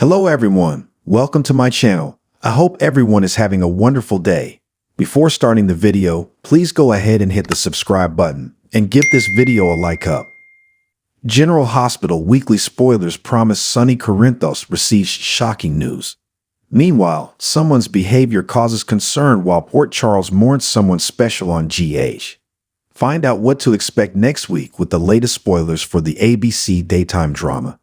Hello everyone, welcome to my channel. I hope everyone is having a wonderful day. Before starting the video, please go ahead and hit the subscribe button and give this video a like up. General Hospital weekly spoilers promise Sonny Corinthos receives shocking news. Meanwhile, someone's behavior causes concern while Port Charles mourns someone special on GH. Find out what to expect next week with the latest spoilers for the ABC daytime drama.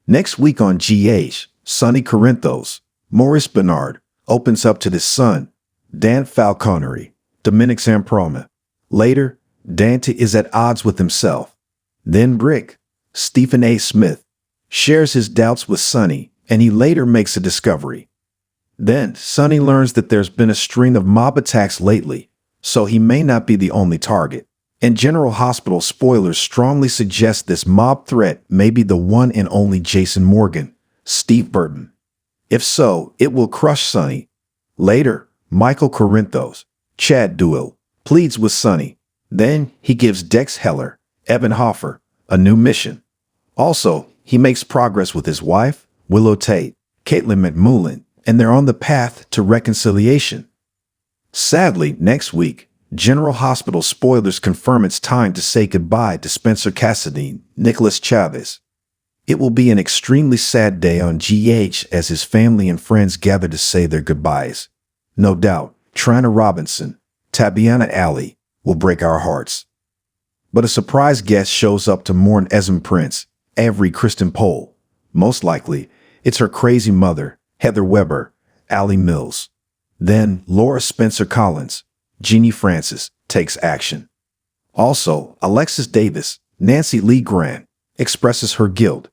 Next week on GH, Sonny Corinthos, Maurice Benard, opens up to his son, Dan Falconeri, Dominic Zamproma. Later, Dante is at odds with himself. Then Brick, Stephen A. Smith, shares his doubts with Sonny, and he later makes a discovery. Then, Sonny learns that there's been a string of mob attacks lately, so he may not be the only target. And General Hospital spoilers strongly suggest this mob threat may be the one and only Jason Morgan, Steve Burton. If so, it will crush Sonny. Later, Michael Corinthos, Chad Duell, pleads with Sonny. Then he gives Dex Heller, Evan Hoffer, a new mission. Also, he makes progress with his wife, Willow Tate, Caitlin McMullen, and they're on the path to reconciliation. Sadly, next week, General Hospital spoilers confirm it's time to say goodbye to Spencer Cassadine, Nicholas Chavez. It will be an extremely sad day on GH as his family and friends gather to say their goodbyes. No doubt, Trina Robinson, Tabiana Alley will break our hearts. But a surprise guest shows up to mourn Esm Prince, Avery Kristen Pohl. Most likely, it's her crazy mother, Heather Weber, Allie Mills. Then Laura Spencer Collins, Jeannie Francis, takes action. Also, Alexis Davis, Nancy Lee Grant, expresses her guilt.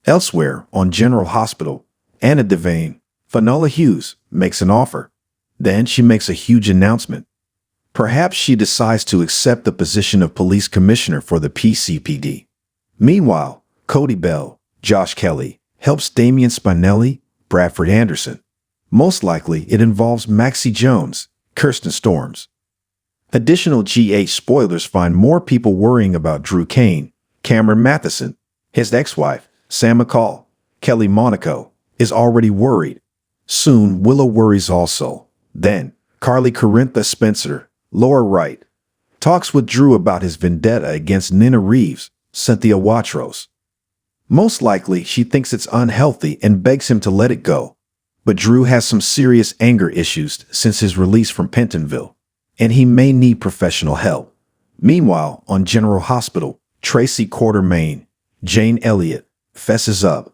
Elsewhere, on General Hospital, Anna Devane, Finola Hughes, makes an offer. Then she makes a huge announcement. Perhaps she decides to accept the position of police commissioner for the PCPD. Meanwhile, Cody Bell, Josh Kelly, helps Damian Spinelli, Bradford Anderson. Most likely, it involves Maxie Jones, Kirsten Storms. Additional GH spoilers find more people worrying about Drew Kane, Cameron Matheson. His ex-wife, Sam McCall, Kelly Monaco, is already worried. Soon, Willow worries also. Then, Carly Corinthos Spencer, Laura Wright, talks with Drew about his vendetta against Nina Reeves, Cynthia Watros. Most likely, she thinks it's unhealthy and begs him to let it go. But Drew has some serious anger issues since his release from Pentonville, and he may need professional help. Meanwhile, on General Hospital, Tracy Quartermain, Jane Elliott, fesses up.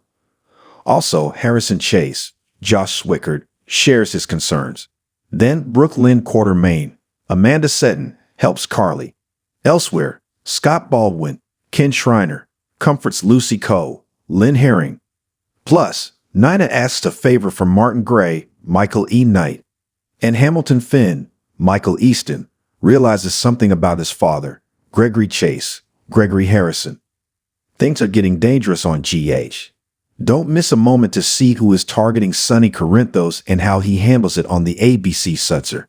Also, Harrison Chase, Josh Swickard, shares his concerns. Then Brooklyn Quartermain, Amanda Seton, helps Carly. Elsewhere, Scott Baldwin, Ken Schreiner, comforts Lucy Coe, Lynn Herring. Plus, Nina asks a favor from Martin Gray, Michael E. Knight. And Hamilton Finn, Michael Easton, realizes something about his father, Gregory Chase, Gregory Harrison. Things are getting dangerous on GH. Don't miss a moment to see who is targeting Sonny Corinthos and how he handles it on the ABC Sutzer.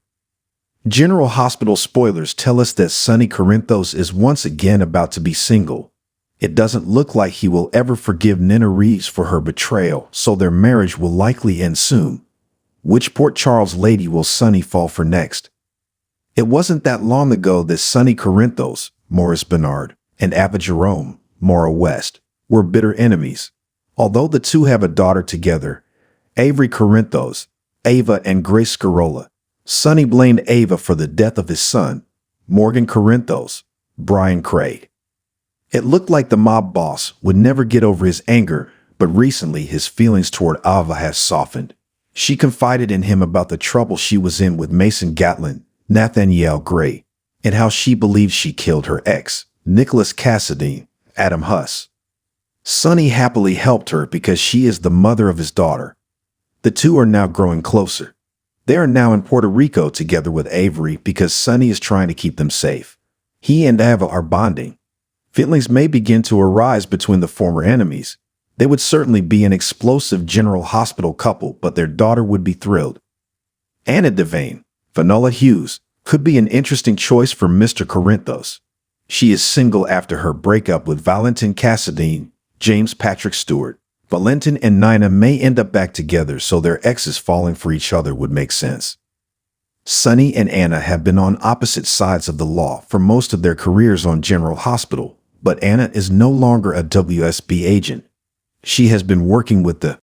General Hospital spoilers tell us that Sonny Corinthos is once again about to be single. It doesn't look like he will ever forgive Nina Reeves for her betrayal, so their marriage will likely end soon. Which Port Charles lady will Sonny fall for next? It wasn't that long ago that Sonny Corinthos, Maurice Benard, and Ava Jerome, Maura West, were bitter enemies. Although the two have a daughter together, Avery Corinthos, Ava and Grace Scarola, Sonny blamed Ava for the death of his son, Morgan Corinthos, Brian Craig. It looked like the mob boss would never get over his anger, but recently his feelings toward Ava has softened. She confided in him about the trouble she was in with Mason Gatlin, Nathanielle Gray, and how she believed she killed her ex, Nicholas Cassadine, Adam Huss. Sonny happily helped her because she is the mother of his daughter. The two are now growing closer. They are now in Puerto Rico together with Avery because Sonny is trying to keep them safe. He and Ava are bonding. Feelings may begin to arise between the former enemies. They would certainly be an explosive General Hospital couple, but their daughter would be thrilled. Anna Devane, Finola Hughes, could be an interesting choice for Mr. Corinthos. She is single after her breakup with Valentin Cassadine, James Patrick Stewart, Valentin and Nina may end up back together, so their exes falling for each other would make sense. Sonny and Anna have been on opposite sides of the law for most of their careers on General Hospital, but Anna is no longer a WSB agent. She has been working with the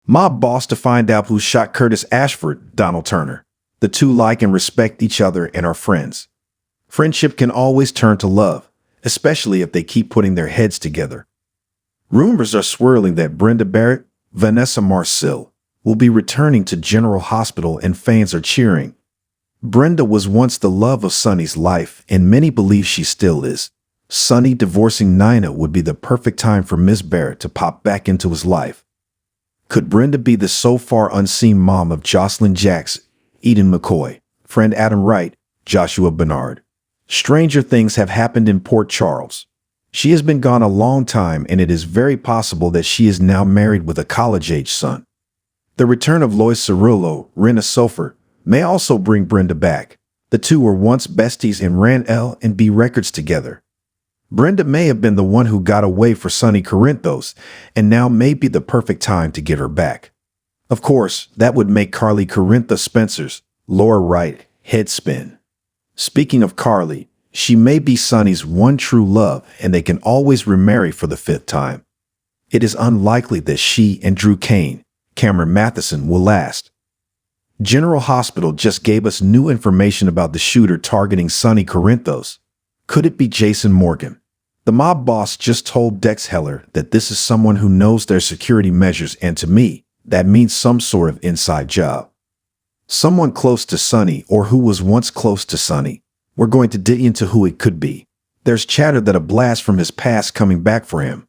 mob boss to find out who shot Curtis Ashford, Donald Turner. The two like and respect each other and are friends. Friendship can always turn to love, especially if they keep putting their heads together. Rumors are swirling that Brenda Barrett, Vanessa Marcil, will be returning to General Hospital and fans are cheering. Brenda was once the love of Sonny's life, and many believe she still is. Sonny divorcing Nina would be the perfect time for Miss Barrett to pop back into his life. Could Brenda be the so far unseen mom of Jocelyn Jacks, Eden McCoy, friend Adam Wright, Joshua Benard? Stranger things have happened in Port Charles. She has been gone a long time, and it is very possible that she is now married with a college-age son. The return of Lois Cirillo, Rena Sofer, may also bring Brenda back. The two were once besties and ran L&B records together. Brenda may have been the one who got away for Sonny Corinthos, and now may be the perfect time to get her back. Of course, that would make Carly Corinthos Spencer's Laura Wright head spin. Speaking of Carly, she may be Sonny's one true love, and they can always remarry for the 5th time. It is unlikely that she and Drew Cameron Matheson will last. General Hospital just gave us new information about the shooter targeting Sonny Corinthos. Could it be Jason Morgan? The mob boss just told Dex Heller that this is someone who knows their security measures, and to me, that means some sort of inside job. Someone close to Sonny or who was once close to Sonny. We're going to dig into who it could be. There's chatter that a blast from his past coming back for him.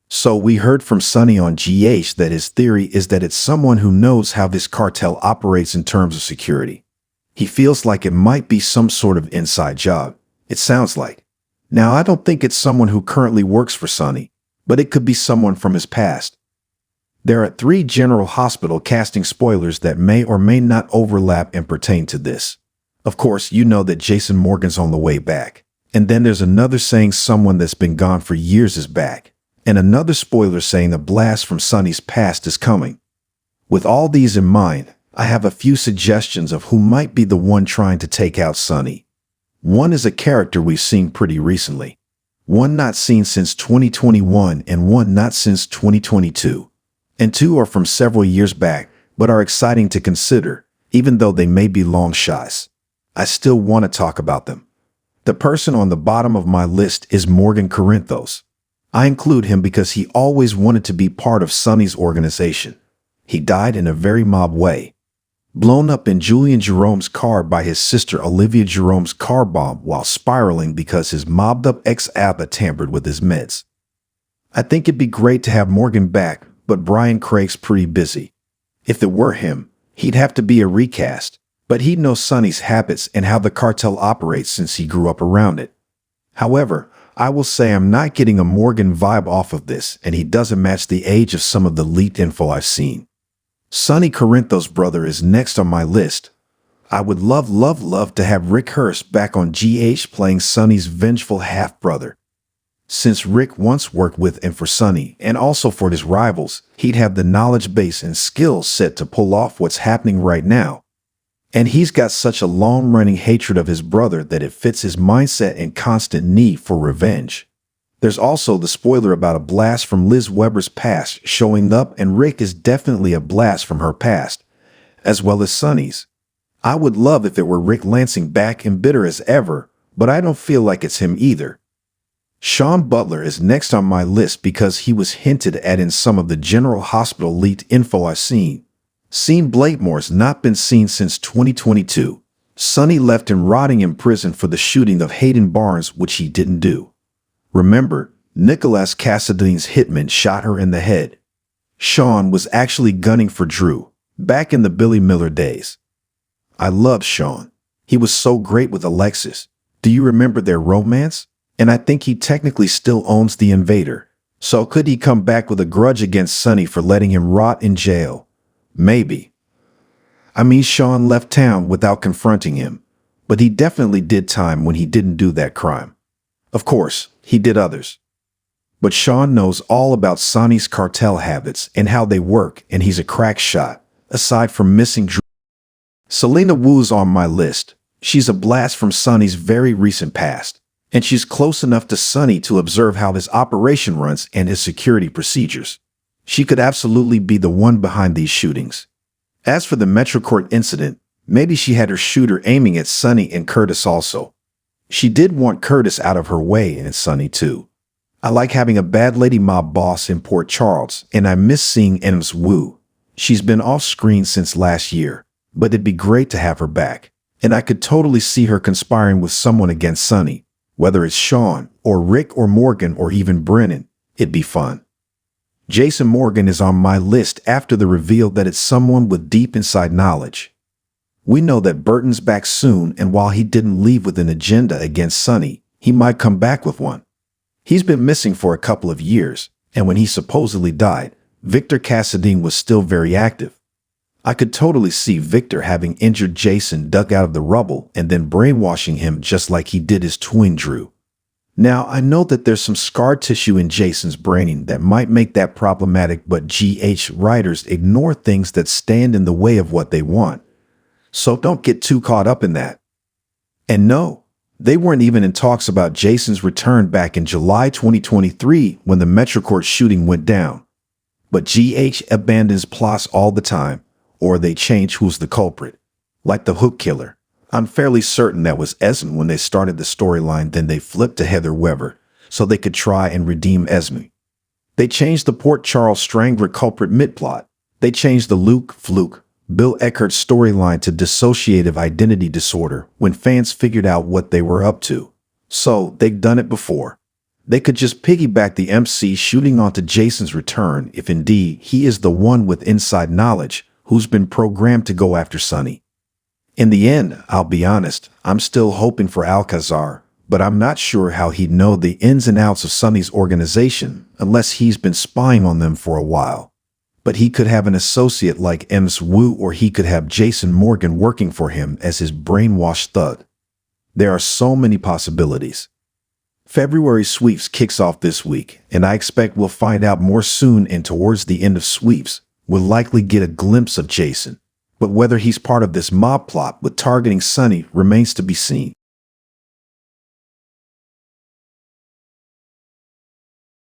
So we heard from Sonny on GH that his theory is that it's someone who knows how this cartel operates in terms of security. He feels like it might be some sort of inside job. It sounds like. Now, I don't think it's someone who currently works for Sonny, but it could be someone from his past. There are 3 General Hospital casting spoilers that may or may not overlap and pertain to this. Of course, you know that Jason Morgan's on the way back. And then there's another saying someone that's been gone for years is back. And another spoiler saying a blast from Sonny's past is coming. With all these in mind, I have a few suggestions of who might be the one trying to take out Sonny. One is a character we've seen pretty recently. One not seen since 2021 and one not since 2022. And 2 are from several years back, but are exciting to consider, even though they may be long shots. I still want to talk about them. The person on the bottom of my list is Morgan Corinthos. I include him because he always wanted to be part of Sonny's organization. He died in a very mob way. Blown up in Julian Jerome's car by his sister Olivia Jerome's car bomb while spiraling because his mobbed-up ex-ABBA tampered with his meds. I think it'd be great to have Morgan back, but Brian Craig's pretty busy. If it were him, he'd have to be a recast, but he'd know Sonny's habits and how the cartel operates since he grew up around it. However, I will say I'm not getting a Morgan vibe off of this, and he doesn't match the age of some of the leaked info I've seen. Sonny Corinthos' brother is next on my list. I would love to have Rick Hurst back on GH playing Sonny's vengeful half-brother. Since Rick once worked with and for Sonny, and also for his rivals, he'd have the knowledge base and skill set to pull off what's happening right now. And he's got such a long-running hatred of his brother that it fits his mindset and constant need for revenge. There's also the spoiler about a blast from Liz Weber's past showing up, and Rick is definitely a blast from her past, as well as Sonny's. I would love if it were Rick Lansing back and bitter as ever, but I don't feel like it's him either. Sean Butler is next on my list because he was hinted at in some of the General Hospital leaked info I've seen. Sean Blakemore's not been seen since 2022. Sonny left him rotting in prison for the shooting of Hayden Barnes, which he didn't do. Remember, Nicholas Cassadine's hitman shot her in the head. Sean was actually gunning for Drew, back in the Billy Miller days. I loved Sean. He was so great with Alexis. Do you remember their romance? And I think he technically still owns the Invader. So could he come back with a grudge against Sonny for letting him rot in jail? Maybe. I mean, Sean left town without confronting him, but he definitely did time when he didn't do that crime. Of course, he did others. But Sean knows all about Sonny's cartel habits and how they work, and he's a crack shot, aside from missing Drew. Selena Wu's on my list. She's a blast from Sonny's very recent past, and she's close enough to Sonny to observe how his operation runs and his security procedures. She could absolutely be the one behind these shootings. As for the Metrocourt incident, maybe she had her shooter aiming at Sonny and Curtis also. She did want Curtis out of her way and Sonny too. I like having a bad lady mob boss in Port Charles, and I miss seeing Ms. Wu. She's been off screen since last year, but it'd be great to have her back. And I could totally see her conspiring with someone against Sonny, whether it's Sean or Rick or Morgan or even Brennan. It'd be fun. Jason Morgan is on my list after the reveal that it's someone with deep inside knowledge. We know that Burton's back soon, and while he didn't leave with an agenda against Sonny, he might come back with one. He's been missing for a couple of years, and when he supposedly died, Victor Cassadine was still very active. I could totally see Victor having injured Jason dug out of the rubble and then brainwashing him just like he did his twin Drew. Now, I know that there's some scar tissue in Jason's braining that might make that problematic, but GH writers ignore things that stand in the way of what they want. So don't get too caught up in that. And no, they weren't even in talks about Jason's return back in July 2023 when the Metrocourt shooting went down. But GH abandons plots all the time, or they change who's the culprit. Like the Hook Killer. I'm fairly certain that was Esme when they started the storyline, then they flipped to Heather Weber, so they could try and redeem Esme. They changed the Port Charles Strangler culprit mid-plot. They changed the Luke, Fluke, Bill Eckert storyline to dissociative identity disorder when fans figured out what they were up to. So, they've done it before. They could just piggyback the MC shooting onto Jason's return if indeed he is the one with inside knowledge who's been programmed to go after Sonny. In the end, I'll be honest, I'm still hoping for Alcazar, but I'm not sure how he'd know the ins and outs of Sonny's organization unless he's been spying on them for a while. But he could have an associate like Ms. Wu, or he could have Jason Morgan working for him as his brainwashed thug. There are so many possibilities. February sweeps kicks off this week, and I expect we'll find out more soon, and towards the end of sweeps, we'll likely get a glimpse of Jason. But whether he's part of this mob plot with targeting Sonny remains to be seen.